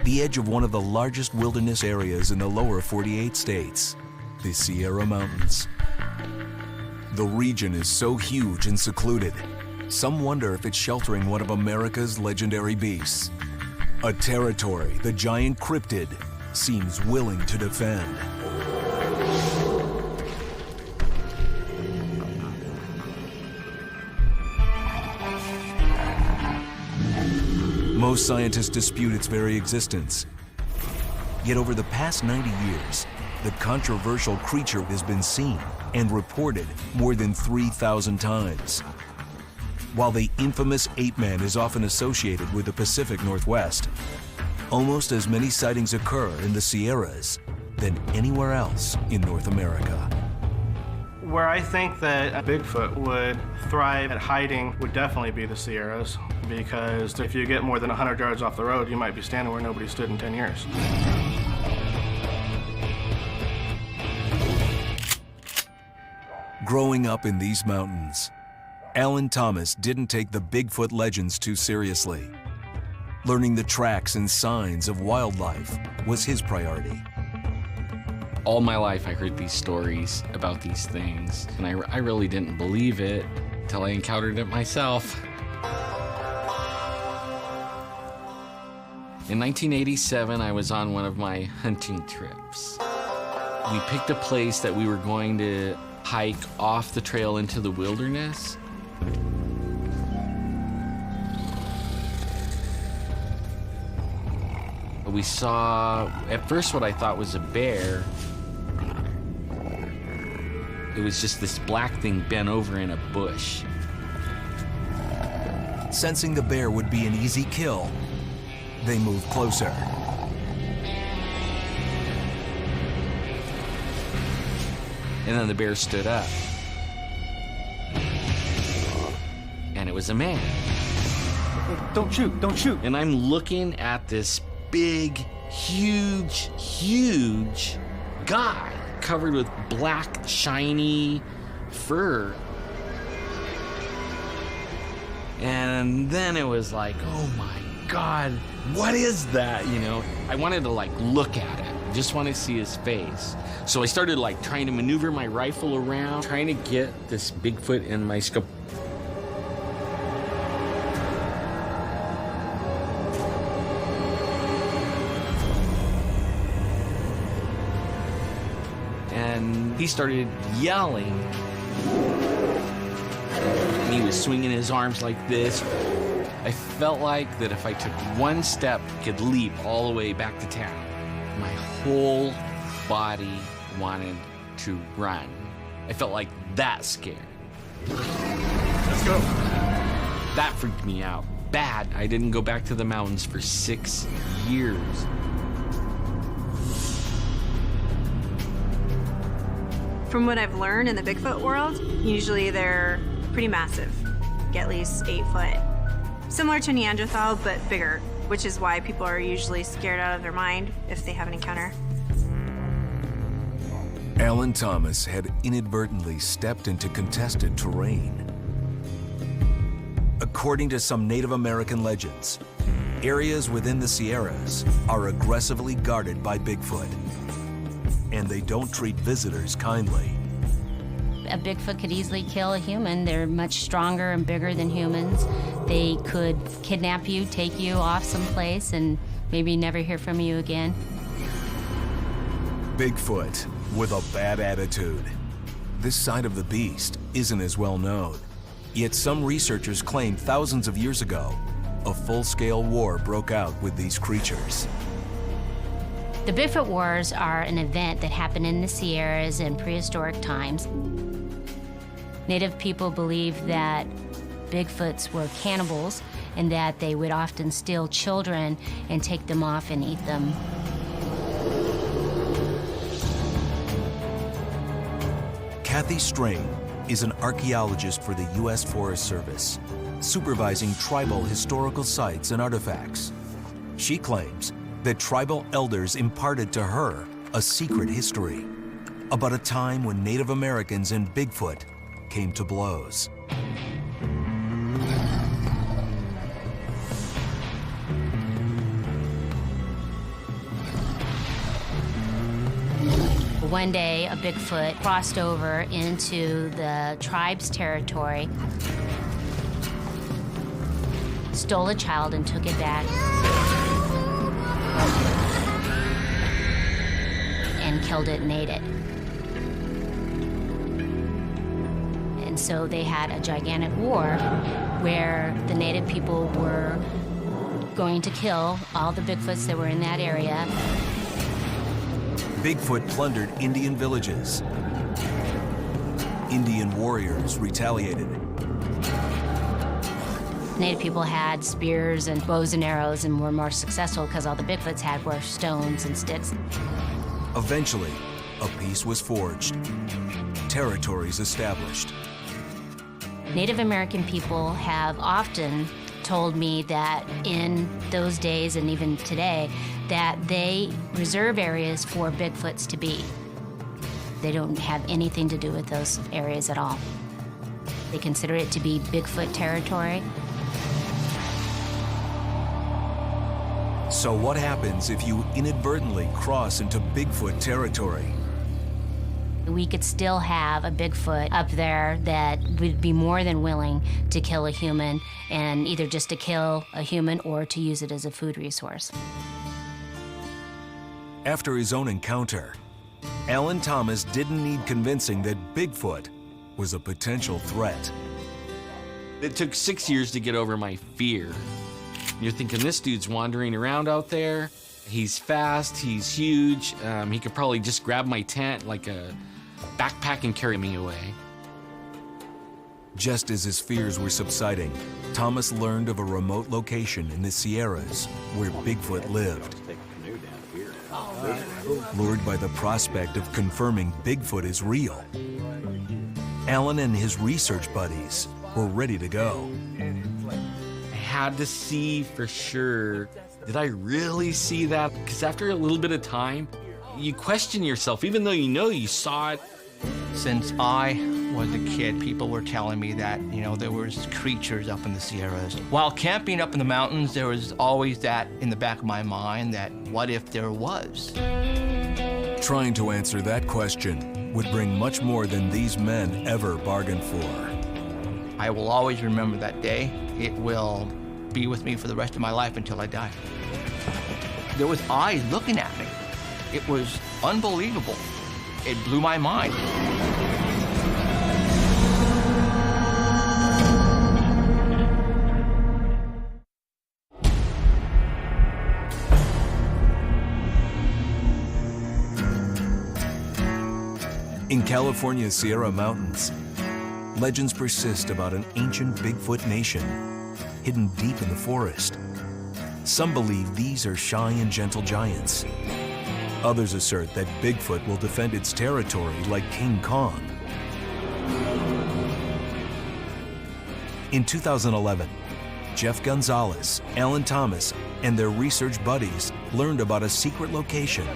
the edge of one of the largest wilderness areas in the lower 48 states, the Sierra Mountains. The region is so huge and secluded, some wonder if it's sheltering one of America's legendary beasts, a territory the giant cryptid seems willing to defend. Most scientists dispute its very existence. Yet over the past 90 years, the controversial creature has been seen and reported more than 3,000 times. While the infamous ape man is often associated with the Pacific Northwest, almost as many sightings occur in the Sierras than anywhere else in North America. Where I think that a Bigfoot would thrive at hiding would definitely be the Sierras, because if you get more than 100 yards off the road, you might be standing where nobody stood in 10 years. Growing up in these mountains, Alan Thomas didn't take the Bigfoot legends too seriously. Learning the tracks and signs of wildlife was his priority. All my life I heard these stories about these things, and I really didn't believe it until I encountered it myself. In 1987, I was on one of my hunting trips. We picked a place that we were going to hike off the trail into the wilderness. We saw, at first, what I thought was a bear. It was just this black thing bent over in a bush. Sensing the bear would be an easy kill, they moved closer. And then the bear stood up. And it was a man. Don't shoot, don't shoot. And I'm looking at this big, huge, huge guy covered with black, shiny fur. And then it was like, oh my God, what is that? You know, I wanted to like look at it. Just want to see his face. So I started like trying to maneuver my rifle around, trying to get this Bigfoot in my scope. And he started yelling. And he was swinging his arms like this. I felt like that if I took one step, I could leap all the way back to town. My whole body wanted to run. I felt like that scared. Let's go. That freaked me out bad. I didn't go back to the mountains for 6 years. From what I've learned in the Bigfoot world, usually they're pretty massive, at least 8 foot. Similar to Neanderthal, but bigger, which is why people are usually scared out of their mind if they have an encounter. Alan Thomas had inadvertently stepped into contested terrain. According to some Native American legends, areas within the Sierras are aggressively guarded by Bigfoot, and they don't treat visitors kindly. A Bigfoot could easily kill a human. They're much stronger and bigger than humans. They could kidnap you, take you off someplace, and maybe never hear from you again. Bigfoot with a bad attitude. This side of the beast isn't as well known. Yet some researchers claim thousands of years ago, a full-scale war broke out with these creatures. The Bigfoot Wars are an event that happened in the Sierras in prehistoric times. Native people believed that Bigfoots were cannibals and that they would often steal children and take them off and eat them. Kathy Strain is an archaeologist for the U.S. Forest Service, supervising tribal historical sites and artifacts. She claims that tribal elders imparted to her a secret history about a time when Native Americans and Bigfoot came to blows. One day, a Bigfoot crossed over into the tribe's territory, stole a child and took it back, and killed it and ate it. And so they had a gigantic war where the native people were going to kill all the Bigfoots that were in that area. Bigfoot plundered Indian villages. Indian warriors retaliated. Native people had spears and bows and arrows and were more successful because all the Bigfoots had were stones and sticks. Eventually, a peace was forged. Territories established. Native American people have often told me that in those days and even today, that they reserve areas for Bigfoots to be. They don't have anything to do with those areas at all. They consider it to be Bigfoot territory. So what happens if you inadvertently cross into Bigfoot territory? We could still have a Bigfoot up there that would be more than willing to kill a human, and either just to kill a human or to use it as a food resource. After his own encounter, Alan Thomas didn't need convincing that Bigfoot was a potential threat. It took 6 years to get over my fear. You're thinking, this dude's wandering around out there. He's fast, he's huge. He could probably just grab my tent like a backpack and carry me away. Just as his fears were subsiding, Thomas learned of a remote location in the Sierras where Bigfoot lived. Lured by the prospect of confirming Bigfoot is real, Alan and his research buddies were ready to go. I had to see for sure, did I really see that? Because after a little bit of time, you question yourself, even though you know you saw it. Since I was a kid, people were telling me that, there was creatures up in the Sierras. While camping up in the mountains, there was always that in the back of my mind that what if there was? Trying to answer that question would bring much more than these men ever bargained for. I will always remember that day. It will be with me for the rest of my life until I die. There was eyes looking at me. It was unbelievable. It blew my mind. In California's Sierra Mountains, legends persist about an ancient Bigfoot nation hidden deep in the forest. Some believe these are shy and gentle giants. Others assert that Bigfoot will defend its territory like King Kong. In 2011, Jeff Gonzalez, Alan Thomas, and their research buddies learned about a secret location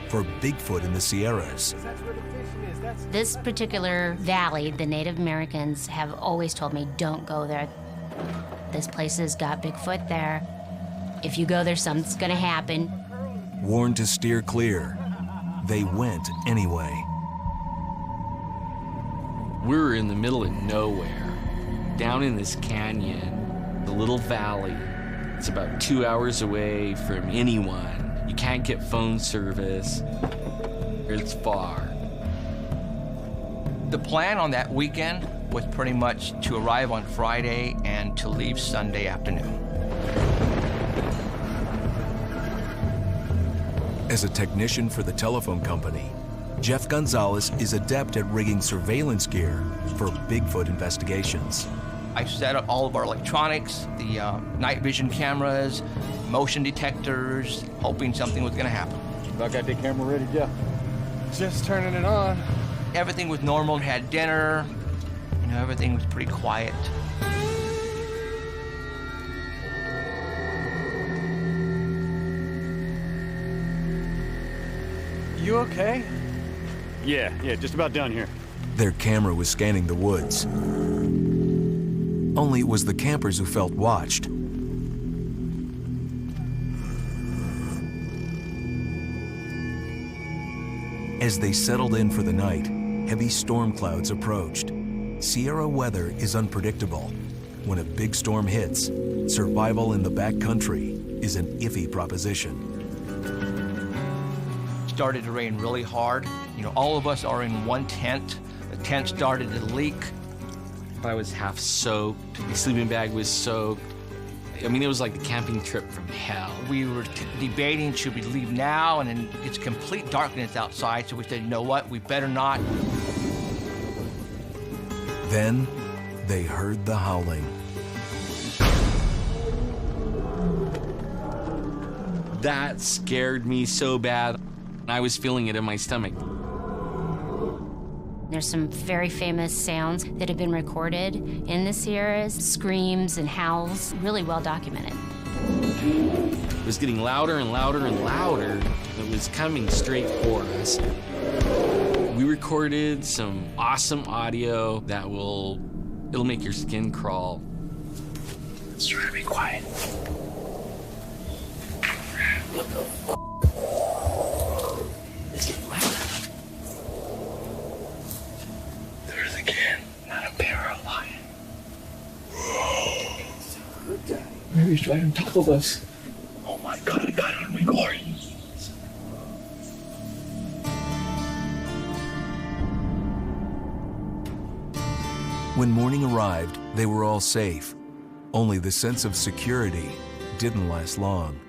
for Bigfoot in the Sierras. This particular valley, the Native Americans have always told me, don't go there. This place has got Bigfoot there. If you go there, something's gonna happen. Warned to steer clear, they went anyway. We were in the middle of nowhere, down in this canyon, the little valley. It's about 2 hours away from anyone. You can't get phone service. It's far. The plan on that weekend was pretty much to arrive on Friday and to leave Sunday afternoon. As a technician for the telephone company, Jeff Gonzalez is adept at rigging surveillance gear for Bigfoot investigations. I set up all of our electronics, the night vision cameras, motion detectors, hoping something was gonna happen. I got the camera ready, Jeff. Just turning it on. Everything was normal, had dinner, everything was pretty quiet. You okay? Yeah, just about done here. Their camera was scanning the woods. Only it was the campers who felt watched. As they settled in for the night, heavy storm clouds approached. Sierra weather is unpredictable. When a big storm hits, survival in the backcountry is an iffy proposition. It started to rain really hard. You know, all of us are in one tent. The tent started to leak. I was half soaked. The sleeping bag was soaked. I mean, it was like a camping trip from hell. We were debating, should we leave now? And then it's complete darkness outside, so we said, you know what, we better not. Then they heard the howling. That scared me so bad. I was feeling it in my stomach. There's some very famous sounds that have been recorded in the Sierras, screams and howls, really well documented. It was getting louder and louder and louder. It was coming straight for us. We recorded some awesome audio that it'll make your skin crawl. Let's try to be quiet. It's getting louder. There's again, not a bear or a lion. Good guy. Maybe he's right on top of us. Oh my God, I got it on record. When morning arrived, they were all safe. Only the sense of security didn't last long.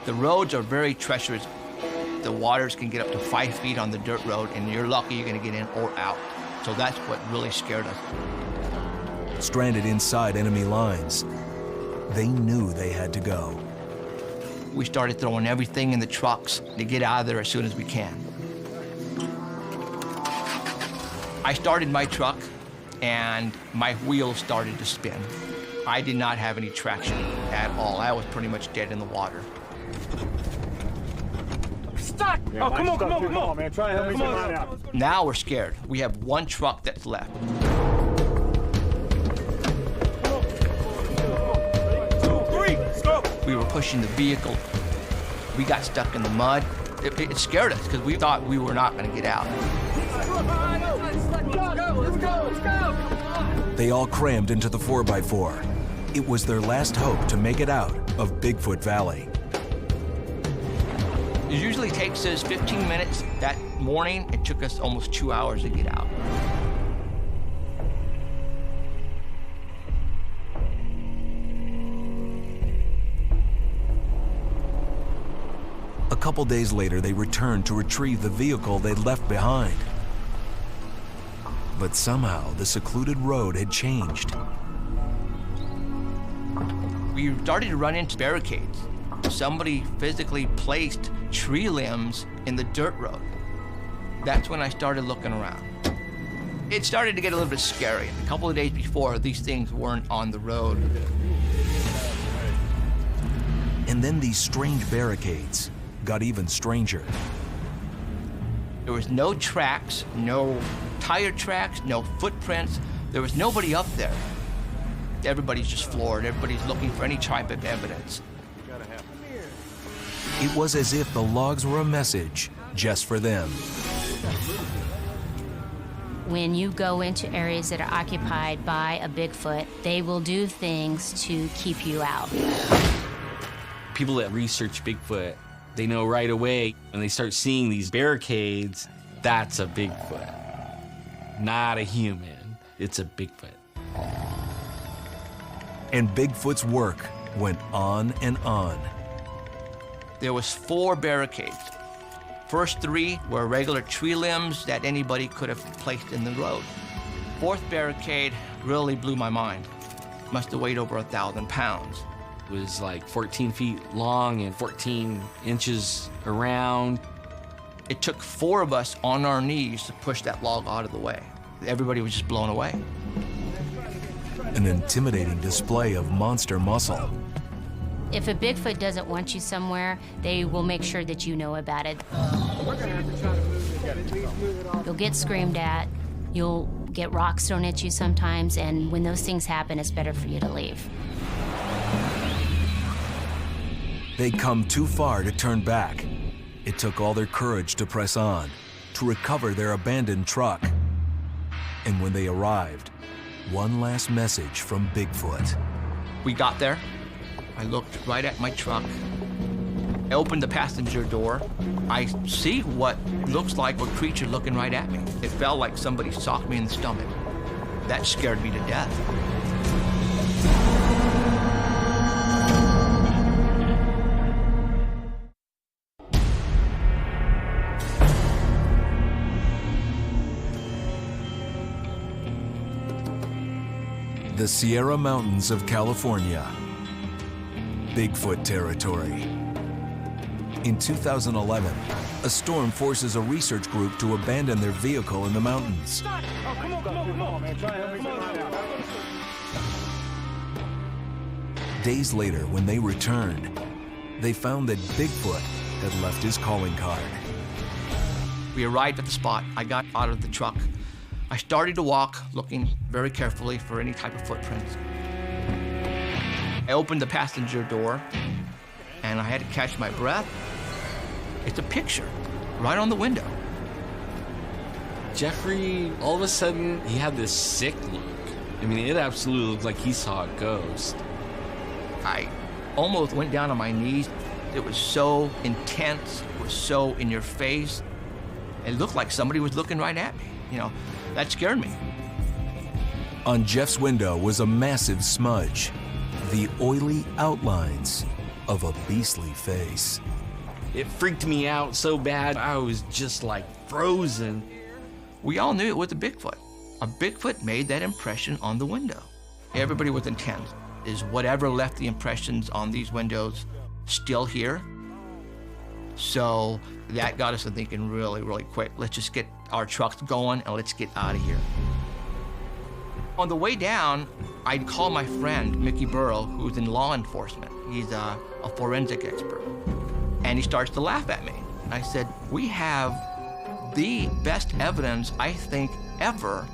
The roads are very treacherous. The waters can get up to 5 feet on the dirt road, and you're lucky you're gonna get in or out. So that's what really scared us. Stranded inside enemy lines, they knew they had to go. We started throwing everything in the trucks to get out of there as soon as we can. I started my truck, and my wheels started to spin. I did not have any traction at all. I was pretty much dead in the water. Stuck! Yeah, come on, man. Try and help me get mine out. Now we're scared. We have one truck that's left. 2, 3, stop! We were pushing the vehicle. We got stuck in the mud. It scared us because we thought we were not going to get out. Let's go! They all crammed into the 4x4. It was their last hope to make it out of Bigfoot Valley. It usually takes us 15 minutes. That morning, it took us almost 2 hours to get out. A couple days later, they returned to retrieve the vehicle they'd left behind. But somehow, the secluded road had changed. We started to run into barricades. Somebody physically placed tree limbs in the dirt road. That's when I started looking around. It started to get a little bit scary. A couple of days before, these things weren't on the road. And then these strange barricades got even stranger. There was no tracks, no tire tracks, no footprints. There was nobody up there. Everybody's just floored. Everybody's looking for any type of evidence. It was as if the logs were a message just for them. When you go into areas that are occupied by a Bigfoot, they will do things to keep you out. People that research Bigfoot, they know right away when they start seeing these barricades, that's a Bigfoot. Not a human, it's a Bigfoot. And Bigfoot's work went on and on. There was 4 barricades. First 3 were regular tree limbs that anybody could have placed in the road. 4th barricade really blew my mind. Must have weighed over 1,000 pounds. It was like 14 feet long and 14 inches around. It took 4 of us on our knees to push that log out of the way. Everybody was just blown away. An intimidating display of monster muscle. If a Bigfoot doesn't want you somewhere, they will make sure that you know about it. You'll get screamed at, you'll get rocks thrown at you sometimes, and when those things happen, it's better for you to leave. They'd come too far to turn back. It took all their courage to press on, to recover their abandoned truck. And when they arrived, one last message from Bigfoot. We got there. I looked right at my truck. I opened the passenger door. I see what looks like a creature looking right at me. It felt like somebody socked me in the stomach. That scared me to death. The Sierra Mountains of California. Bigfoot territory. In 2011, a storm forces a research group to abandon their vehicle in the mountains. Oh, come on, man. Try and help me out. Days later, when they returned, they found that Bigfoot had left his calling card. We arrived at the spot. I got out of the truck. I started to walk, looking very carefully for any type of footprints. I opened the passenger door, and I had to catch my breath. It's a picture right on the window. Jeffrey, all of a sudden, he had this sick look. I mean, it absolutely looked like he saw a ghost. I almost went down on my knees. It was so intense, it was so in your face. It looked like somebody was looking right at me. You know, that scared me. On Jeff's window was a massive smudge, the oily outlines of a beastly face. It freaked me out so bad, I was just like frozen. We all knew it was a Bigfoot. A Bigfoot made that impression on the window. Everybody was intent. Is whatever left the impressions on these windows still here? So that got us to thinking really, really quick. Let's just get our trucks going and let's get out of here. On the way down, I'd call my friend, Mickey Burrow, who's in law enforcement. He's a forensic expert. And he starts to laugh at me. I said, we have the best evidence, I think, ever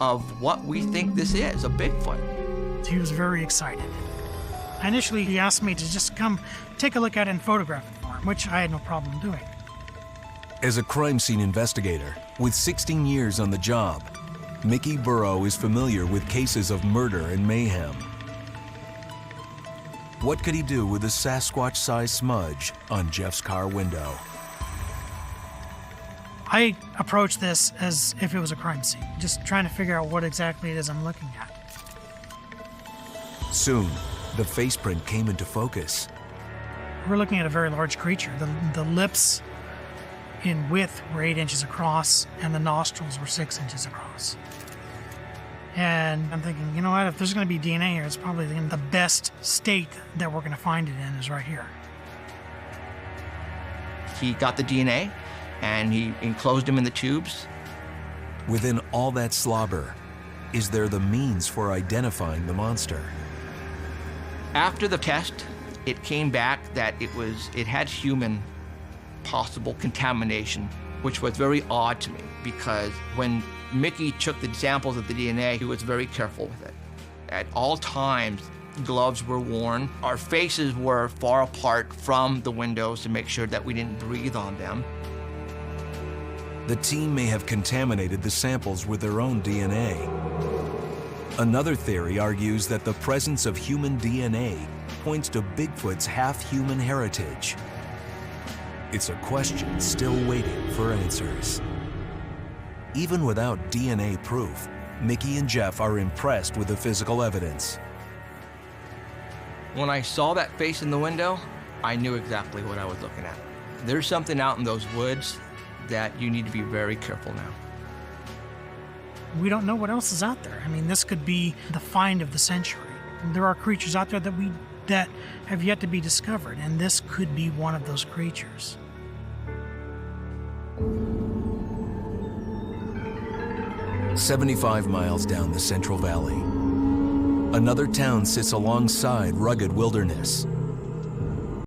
of what we think this is, a Bigfoot. He was very excited. Initially, he asked me to just come take a look at it and photograph it for him, which I had no problem doing. As a crime scene investigator with 16 years on the job, Mickey Burrow is familiar with cases of murder and mayhem. What could he do with a Sasquatch-sized smudge on Jeff's car window? I approached this as if it was a crime scene, just trying to figure out what exactly it is I'm looking at. Soon, the face print came into focus. We're looking at a very large creature. The lips in width were 8 inches across, and the nostrils were 6 inches across. And I'm thinking, you know what, if there's going to be DNA here, it's probably in the best state that we're going to find it in is right here. He got the DNA, and he enclosed him in the tubes. Within all that slobber, is there the means for identifying the monster? After the test, it came back that it had human possible contamination, which was very odd to me because when Mickey took the samples of the DNA, he was very careful with it. At all times, gloves were worn. Our faces were far apart from the windows to make sure that we didn't breathe on them. The team may have contaminated the samples with their own DNA. Another theory argues that the presence of human DNA points to Bigfoot's half-human heritage. It's a question still waiting for answers. Even without DNA proof, Mickey and Jeff are impressed with the physical evidence. When I saw that face in the window, I knew exactly what I was looking at. There's something out in those woods that you need to be very careful now. We don't know what else is out there. I mean, this could be the find of the century. There are creatures out there that have yet to be discovered, and this could be one of those creatures. "75 miles down the Central Valley, another town sits alongside rugged wilderness.